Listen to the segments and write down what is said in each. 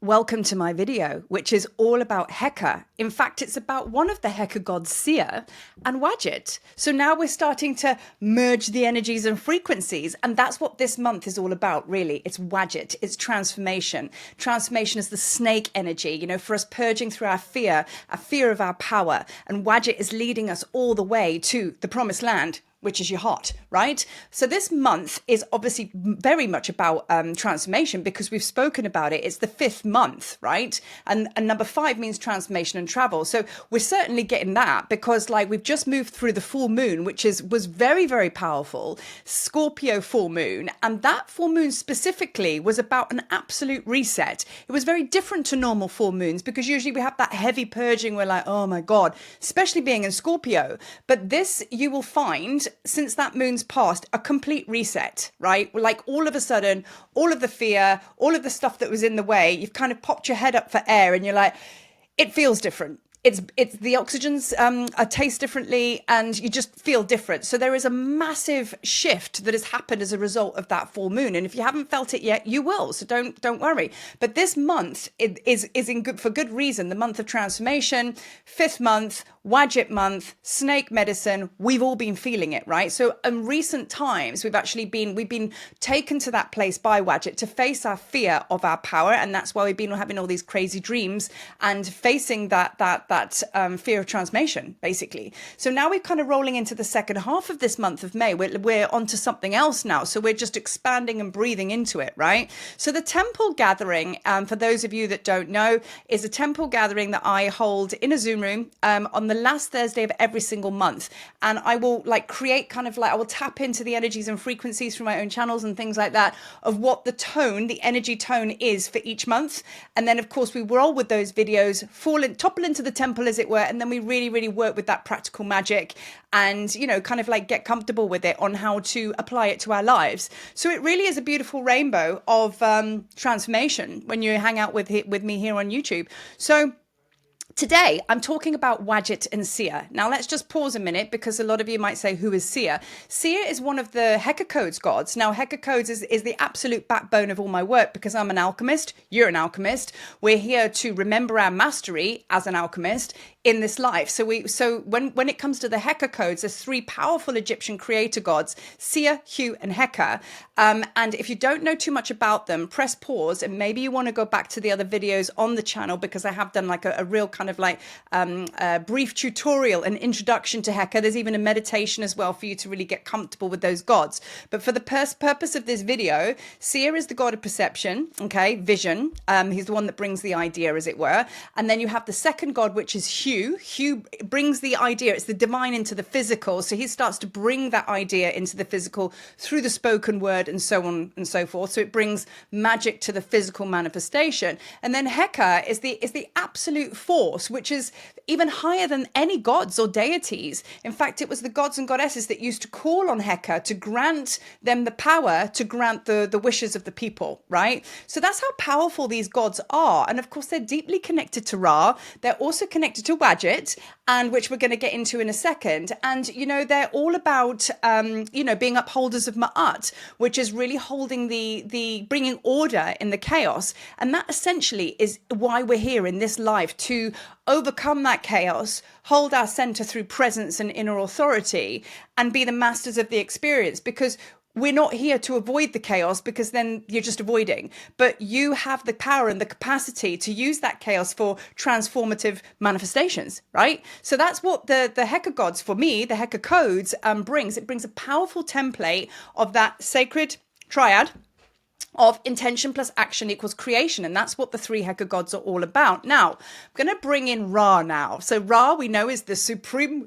Welcome to my video, which is all about Heka. In fact, it's about one of the Heka gods, Seer and WADJET. So now we're starting to merge the energies and frequencies. And that's what this month is all about, really. It's WADJET, it's transformation. Transformation is the snake energy, you know, for us purging through our fear of our power. And WADJET is leading us all the way to the promised land, which is your heart, right? So this month is obviously very much about transformation because we've spoken about it. It's the 5th month, right? And number 5 means transformation and travel. So we're certainly getting that because like we've just moved through the full moon, which was very, very powerful, Scorpio full moon. And that full moon specifically was about an absolute reset. It was very different to normal full moons because usually we have that heavy purging. We're like, oh my God, especially being in Scorpio. But this, you will find, since that moon's passed, a complete reset, right? Like all of a sudden, all of the fear, all of the stuff that was in the way, you've kind of popped your head up for air and you're like, it feels different. It's the oxygens taste differently and you just feel different. So there is a massive shift that has happened as a result of that full moon. And if you haven't felt it yet, you will. So don't worry. But this month is in good for good reason. The month of transformation, 5th month, WADJET month, snake medicine. We've all been feeling it, right? So in recent times, we've been taken to that place by WADJET to face our fear of our power, and that's why we've been having all these crazy dreams and facing that fear of transformation, basically. So now we're kind of rolling into the second half of this month of May. We're onto something else now. So we're just expanding and breathing into it, right? So the temple gathering, for those of you that don't know, is a temple gathering that I hold in a Zoom room on the last Thursday of every single month. And I will create I will tap into the energies and frequencies from my own channels and things like that of what the energy tone is for each month. And then of course we roll with those videos, topple into the temple as it were, and then we really, really work with that practical magic and, you know, kind of like get comfortable with it on how to apply it to our lives. So it really is a beautiful rainbow of transformation when you hang out with me here on YouTube. So today, I'm talking about WADJET and Seer. Now, let's just pause a minute because a lot of you might say, who is Seer? Seer is one of the Heka codes gods. Now, Heka codes is the absolute backbone of all my work because I'm an alchemist. You're an alchemist. We're here to remember our mastery as an alchemist in this life. So when it comes to the Heka codes, there's 3 powerful Egyptian creator gods, Seer, Hu, and Heka. And if you don't know too much about them, press pause and maybe you want to go back to the other videos on the channel because I have done like a real kind of a brief tutorial and introduction to Heka. There's even a meditation as well for you to really get comfortable with those gods. But for the purpose of this video, Seer is the god of perception, okay, vision. He's the one that brings the idea, as it were. And then you have the second god, which is Hu. Hu brings the idea. It's the divine into the physical. So he starts to bring that idea into the physical through the spoken word and so on and so forth. So it brings magic to the physical manifestation. And then Heka is the absolute force, which is even higher than any gods or deities. In fact, it was the gods and goddesses that used to call on Heka to grant them the power to grant the wishes of the people, right? So that's how powerful these gods are. And of course, they're deeply connected to Ra. They're also connected to WADJET, and which we're going to get into in a second. And, you know, they're all about, being upholders of Ma'at, which is really holding the bringing order in the chaos. And that essentially is why we're here in this life, to overcome that chaos, hold our center through presence and inner authority, and be the masters of the experience. Because we're not here to avoid the chaos because then you're just avoiding, but you have the power and the capacity to use that chaos for transformative manifestations, right? So that's what the Heka gods, for me, the Heka codes brings. It brings a powerful template of that sacred triad of intention plus action equals creation. And that's what the 3 Heka gods are all about. Now, I'm going to bring in Ra now. So Ra, we know, is the supreme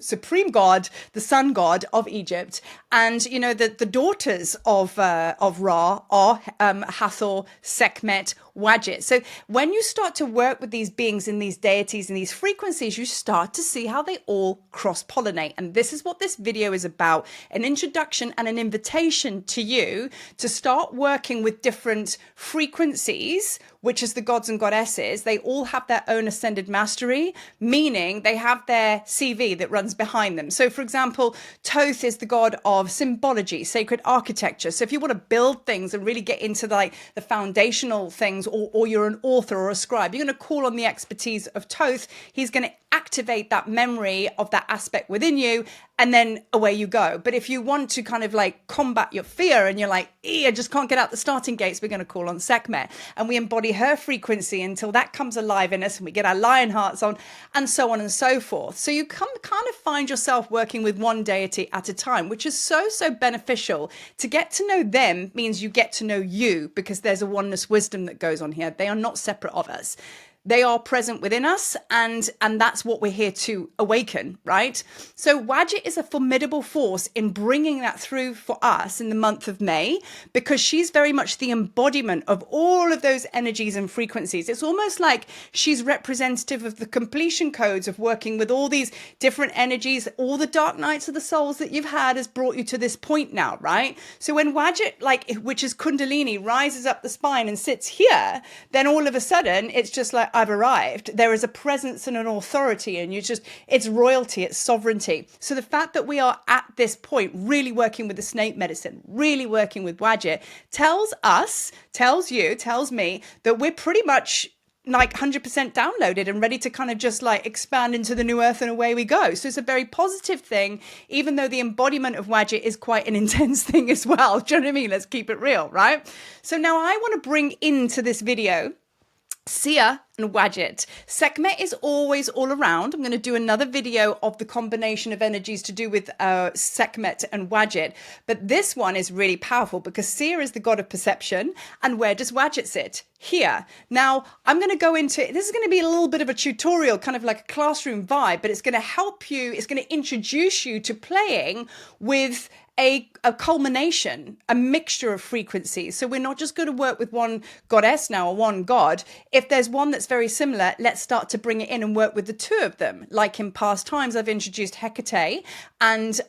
god, the sun god of Egypt. And, you know, the daughters of Ra are Hathor, Sekhmet, WADJET. So when you start to work with these beings and these deities and these frequencies, you start to see how they all cross-pollinate. And this is what this video is about, an introduction and an invitation to you to start working with different frequencies, which is the gods and goddesses. They all have their own ascended mastery, meaning they have their CV that runs behind them. So for example, Thoth is the god of symbology, sacred architecture. So if you want to build things and really get into the foundational things, or you're an author or a scribe, you're going to call on the expertise of Thoth. He's going to activate that memory of that aspect within you, and then away you go. But if you want to kind of like combat your fear and you're like, I just can't get out the starting gates, we're going to call on Sekhmet, and we embody her frequency until that comes alive in us and we get our lion hearts on, and so on and so forth. So you kind of find yourself working with one deity at a time, which is so beneficial. To get to know them means you get to know you, because there's a oneness wisdom that goes on here. They are not separate of us. They are present within us, and that's what we're here to awaken, right? So Wadjet is a formidable force in bringing that through for us in the month of May, because she's very much the embodiment of all of those energies and frequencies. It's almost like she's representative of the completion codes of working with all these different energies. All the dark nights of the souls that you've had has brought you to this point now, right? So when Wadjet, like, which is Kundalini, rises up the spine and sits here, then all of a sudden it's just like, I've arrived. There is a presence and an authority, and it's royalty, it's sovereignty. So the fact that we are at this point really working with the snake medicine, really working with Wadjet, tells me that we're pretty much like 100% downloaded and ready to kind of just like expand into the new earth, and away we go. So it's a very positive thing, even though the embodiment of Wadjet is quite an intense thing as well. Do you know what I mean? Let's keep it real, right? So now I want to bring into this video Seer and Wadjet. Sekhmet is always all around. I'm going to do another video of the combination of energies to do with Sekhmet and Wadjet. But this one is really powerful because Seer is the god of perception. And where does Wadjet sit? Here. Now, I'm going to go into, this is going to be a little bit of a tutorial, kind of like a classroom vibe, but it's going to help you, it's going to introduce you to playing with a culmination, a mixture of frequencies. So we're not just going to work with one goddess now or one god. If there's one that's very similar, let's start to bring it in and work with the two of them. Like in past times, I've introduced Hecate and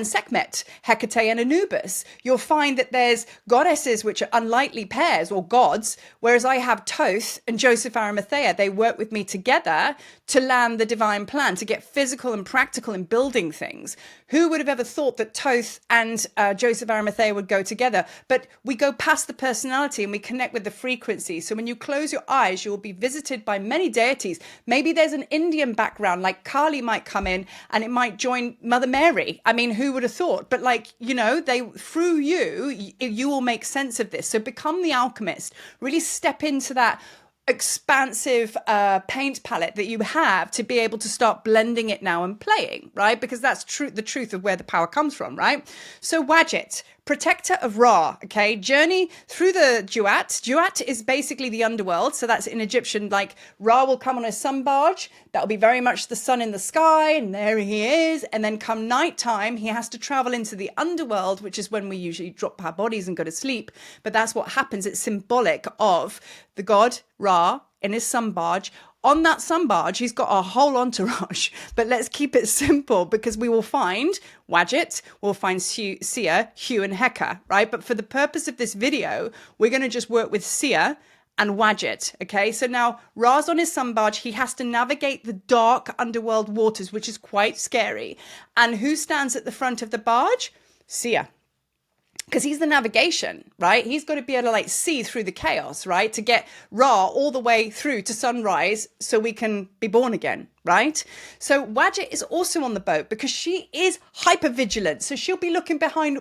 Sekhmet, Hecate and Anubis. You'll find that there's goddesses which are unlikely pairs, or gods, whereas I have Thoth and Joseph Arimathea. They work with me together to land the divine plan, to get physical and practical in building things. Who would have ever thought that Thoth and Joseph Arimathea would go together? But we go past the personality and we connect with the frequency. So when you close your eyes, you will be visited by many deities. Maybe there's an Indian background, like Kali might come in and it might join Mother Mary. I mean, who would have thought? But like, you know, through you will make sense of this. So become the alchemist. Really step into that expansive paint palette that you have to be able to start blending it now and playing, right? Because that's the truth of where the power comes from, right? So Wadjet, protector of Ra, okay? Journey through the Duat. Duat is basically the underworld. So that's in Egyptian, like Ra will come on a sun barge. That'll be very much the sun in the sky, and there he is. And then come nighttime, he has to travel into the underworld, which is when we usually drop our bodies and go to sleep. But that's what happens. It's symbolic of the god Ra in his sun barge. On that sun barge, he's got a whole entourage, but let's keep it simple, because we will find Wadjet, we'll find Seer, Hugh and Heka, right? But for the purpose of this video, we're going to just work with Seer and Wadjet, okay? So now Ra's on his sun barge. He has to navigate the dark underworld waters, which is quite scary. And who stands at the front of the barge? Seer. Because he's the navigation, right? He's got to be able to like see through the chaos, right? To get Ra all the way through to sunrise so we can be born again, right? So Wadjet is also on the boat because she is hyper vigilant. So she'll be looking behind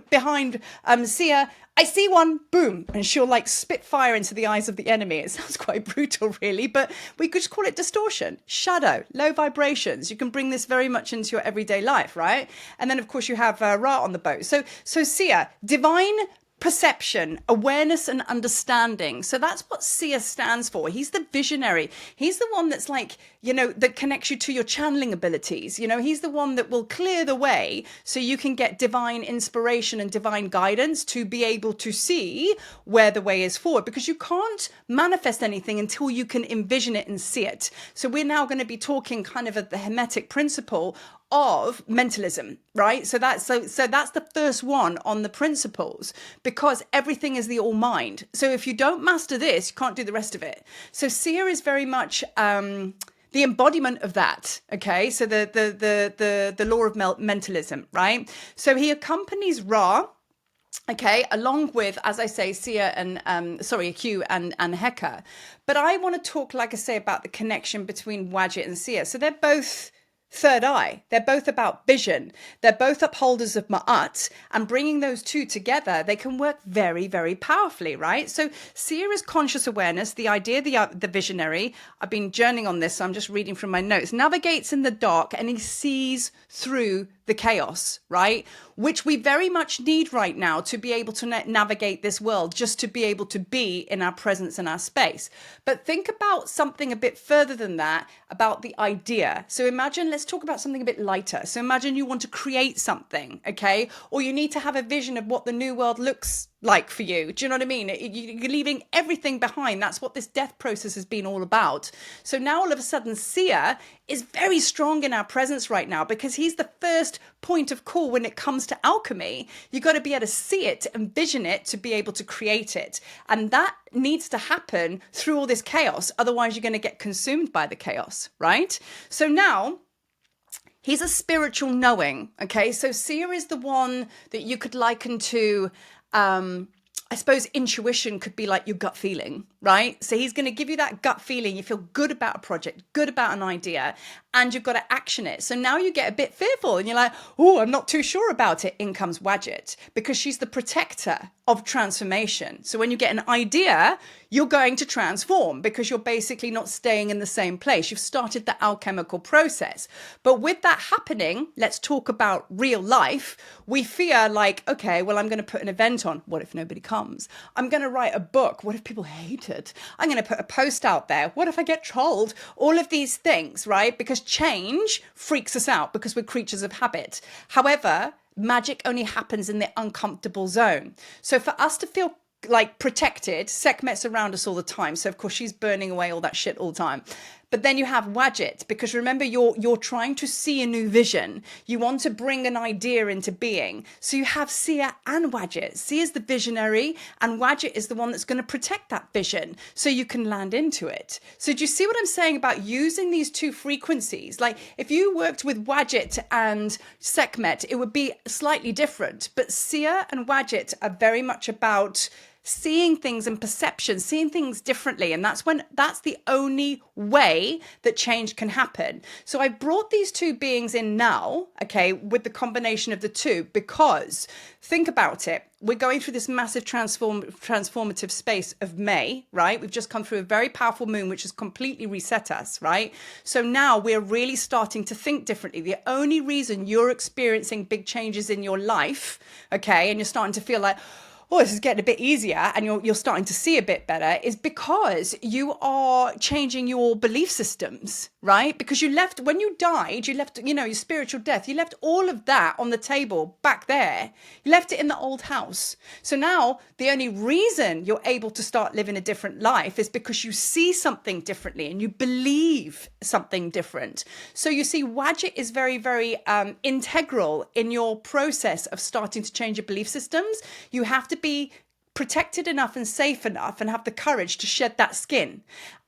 Seer. I see one, boom, and she'll like spit fire into the eyes of the enemy. It sounds quite brutal, really, but we could just call it distortion, shadow, low vibrations. You can bring this very much into your everyday life, right? And then, of course, you have Ra on the boat. So Seer, divine perception, awareness and understanding. So that's what Seer stands for. He's the visionary. He's the one that's like, you know, that connects you to your channeling abilities. You know, he's the one that will clear the way so you can get divine inspiration and divine guidance to be able to see where the way is forward, because you can't manifest anything until you can envision it and see it. So we're now going to be talking kind of at the Hermetic principle of mentalism, right? So that's the first one on the principles, because everything is the all mind. So if you don't master this, you can't do the rest of it. So Seer is very much the embodiment of that. Okay, so the law of mentalism, right? So he accompanies Ra Okay, along with, as I say, Seer and Hugh and Heka. But I want to talk, like I say, about the connection between Wadjet and Seer. So they're both third eye. They're both about vision. They're both upholders of Ma'at, and bringing those two together, they can work very, very powerfully, right? So Seer is conscious awareness, the idea, the visionary. I've been journaling on this, so I'm just reading from my notes. Navigates in the dark, and he sees through the chaos, right? Which we very much need right now to be able to navigate this world, just to be able to be in our presence and our space. But think about something a bit further than that, about the idea. So imagine, let's talk about something a bit lighter. So imagine you want to create something, okay? Or you need to have a vision of what the new world looks like for you. Do you know what I mean? You're leaving everything behind. That's what this death process has been all about. So now all of a sudden, Seer is very strong in our presence right now, because he's the first point of call when it comes to alchemy. You've got to be able to see it and vision it to be able to create it. And that needs to happen through all this chaos. Otherwise, you're going to get consumed by the chaos, right? So now, he's a spiritual knowing, okay? So Seer is the one that you could liken to, I suppose intuition could be like your gut feeling, right? So he's going to give you that gut feeling. You feel good about a project, good about an idea, and you've got to action it. So now you get a bit fearful and you're like, oh, I'm not too sure about it. In comes Wadjet, because she's the protector of transformation. So when you get an idea, you're going to transform, because you're basically not staying in the same place. You've started the alchemical process. But with that happening, let's talk about real life. We fear like, okay, well, I'm going to put an event on. What if nobody comes? I'm going to write a book. What if people hate it? I'm going to put a post out there. What if I get trolled? All of these things, right? Because change freaks us out, because we're creatures of habit. However, magic only happens in the uncomfortable zone. So for us to feel like protected, Sekhmet's around us all the time. So of course she's burning away all that shit all the time. But then you have Wadjet, because remember, you're trying to see a new vision. You want to bring an idea into being. So you have Seer and Wadjet. Seer is the visionary, and Wadjet is the one that's going to protect that vision so you can land into it. So do you see what I'm saying about using these two frequencies? Like if you worked with Wadjet and Sekhmet, it would be slightly different. But Seer and Wadjet are very much about seeing things and perception, seeing things differently. And that's the only way that change can happen. So I brought these two beings in now, okay, with the combination of the two, because think about it. We're going through this massive transformative space of May, right? We've just come through a very powerful moon, which has completely reset us, right? So now we're really starting to think differently. The only reason you're experiencing big changes in your life, okay, and you're starting to feel like, oh, this is getting a bit easier, and you're starting to see a bit better, is because you are changing your belief systems, right? Because you left, when you died, you left, your spiritual death, you left all of that on the table back there. You left it in the old house. So now the only reason you're able to start living a different life is because you see something differently and you believe something different. So you see, Wadjet is very, very integral in your process of starting to change your belief systems. You have to be protected enough and safe enough and have the courage to shed that skin.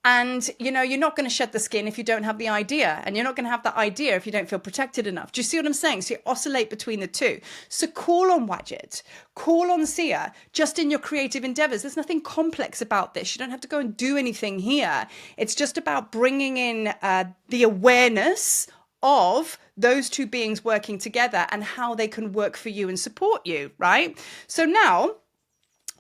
And, you're not going to shed the skin if you don't have the idea, and you're not going to have the idea if you don't feel protected enough. Do you see what I'm saying? So you oscillate between the two. So call on Wadjet, call on Seer, just in your creative endeavors. There's nothing complex about this. You don't have to go and do anything here. It's just about bringing in the awareness of those two beings working together and how they can work for you and support you, right? So now,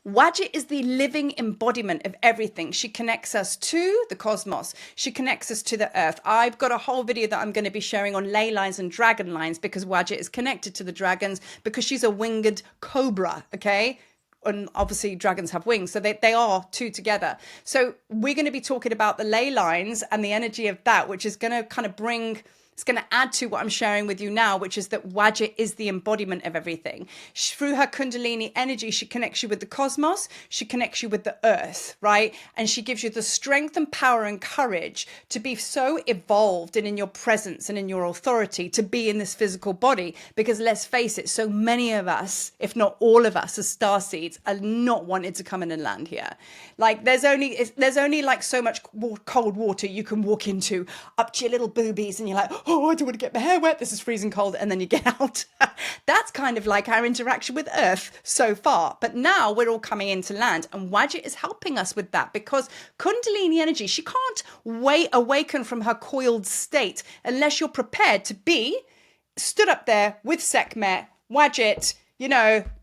Wadjet is the living embodiment of everything. She connects us to the cosmos. She connects us to the earth. I've got a whole video that I'm going to be sharing on ley lines and dragon lines, because Wadjet is connected to the dragons, because she's a winged cobra, okay? And obviously dragons have wings, so they are two together. So we're going to be talking about the ley lines and the energy of that, which is going to kind of it's going to add to what I'm sharing with you now, which is that Wadjet is the embodiment of everything. Through her Kundalini energy, she connects you with the cosmos, she connects you with the earth, right? And she gives you the strength and power and courage to be so evolved and in your presence and in your authority to be in this physical body. Because let's face it, so many of us, if not all of us as starseeds, are not wanted to come in and land here. Like there's only like so much cold water you can walk into up to your little boobies, and you're like, oh, I don't want to get my hair wet, this is freezing cold, and then you get out. That's kind of like our interaction with Earth so far. But now we're all coming into land, and Wadjet is helping us with that, because Kundalini energy, she can't awaken from her coiled state unless you're prepared to be stood up there with Sekhmet, Wadjet,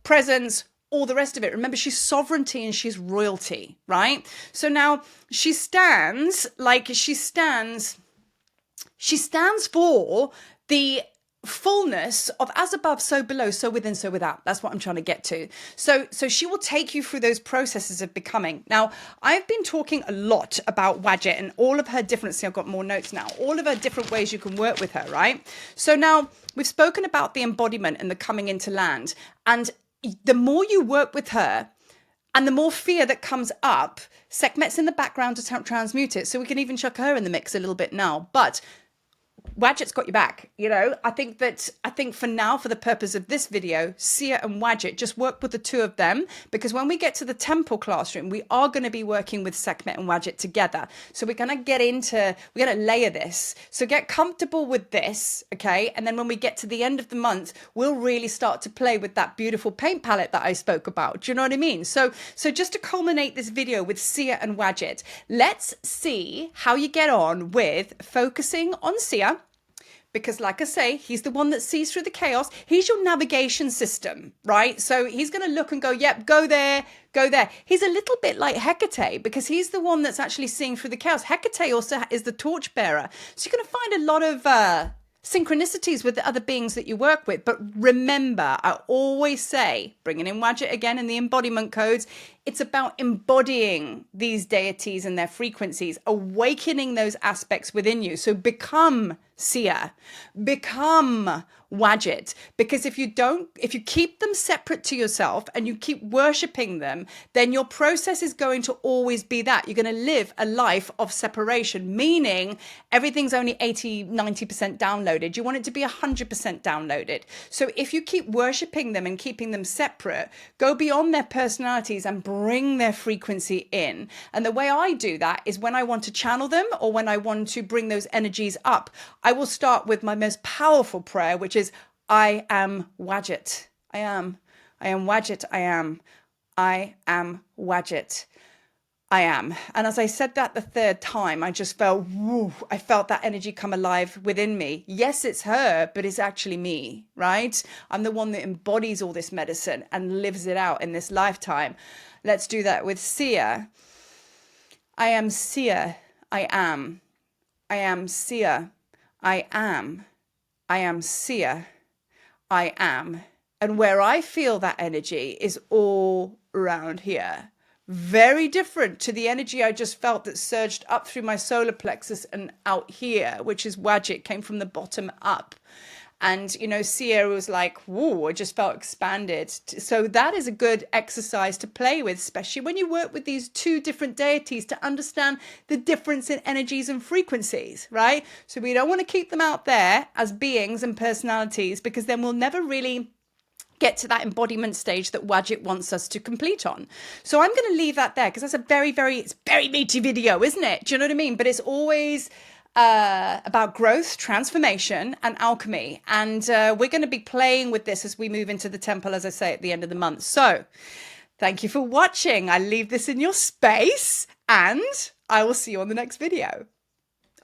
presence, all the rest of it. Remember, she's sovereignty and she's royalty, right? So now she stands for the fullness of as above, so below, so within, so without. That's what I'm trying to get to. So she will take you through those processes of becoming. Now, I've been talking a lot about Wadjet and all of her different, see, I've got more notes now, all of her different ways you can work with her, right? So now we've spoken about the embodiment and the coming into land. And the more you work with her and the more fear that comes up, Sekhmet's in the background to transmute it. So we can even chuck her in the mix a little bit now. But Wadjet's got your back, I think for now, for the purpose of this video, Seer and Wadjet, just work with the two of them, because when we get to the temple classroom, we are going to be working with Sekhmet and Wadjet together. So we're going to layer this. So get comfortable with this, okay? And then when we get to the end of the month, we'll really start to play with that beautiful paint palette that I spoke about. Do you know what I mean? So just to culminate this video with Seer and Wadjet, let's see how you get on with focusing on Seer. Because like I say, he's the one that sees through the chaos. He's your navigation system, right? So he's going to look and go, yep, go there, go there. He's a little bit like Hecate, because he's the one that's actually seeing through the chaos. Hecate also is the torchbearer. So you're going to find a lot of synchronicities with the other beings that you work with. But remember, I always say, bringing in Wadjet again in the embodiment codes, it's about embodying these deities and their frequencies, awakening those aspects within you. So become Seer, become Wadjet, because if you keep them separate to yourself and you keep worshipping them, then your process is going to always be that. You're going to live a life of separation, meaning everything's only 80-90% downloaded. You want it to be 100% downloaded. So if you keep worshipping them and keeping them separate, go beyond their personalities and bring their frequency in. And the way I do that is when I want to channel them or when I want to bring those energies up, I will start with my most powerful prayer, which is, I am Wadjet. I am Wadjet. I am Wadjet. I am. And as I said that the third time, I just felt, woo, I felt that energy come alive within me. Yes, it's her, but it's actually me, right? I'm the one that embodies all this medicine and lives it out in this lifetime. Let's do that with Seer. I am Seer. I am. I am Seer. I am. I am Seer. I am. And where I feel that energy is all around here. Very different to the energy I just felt that surged up through my solar plexus and out here, which is Wadjet, came from the bottom up. And, Seer was like, whoa, I just felt expanded. So that is a good exercise to play with, especially when you work with these two different deities, to understand the difference in energies and frequencies, right? So we don't want to keep them out there as beings and personalities, because then we'll never really get to that embodiment stage that Wadjet wants us to complete on. So I'm going to leave that there, because that's it's very meaty video, isn't it? Do you know what I mean? But it's always about growth, transformation, and alchemy. And we're going to be playing with this as we move into the temple, as I say, at the end of the month. So thank you for watching. I leave this in your space, and I will see you on the next video.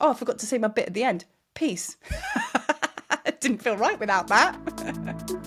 Oh, I forgot to say my bit at the end. Peace. It didn't feel right without that.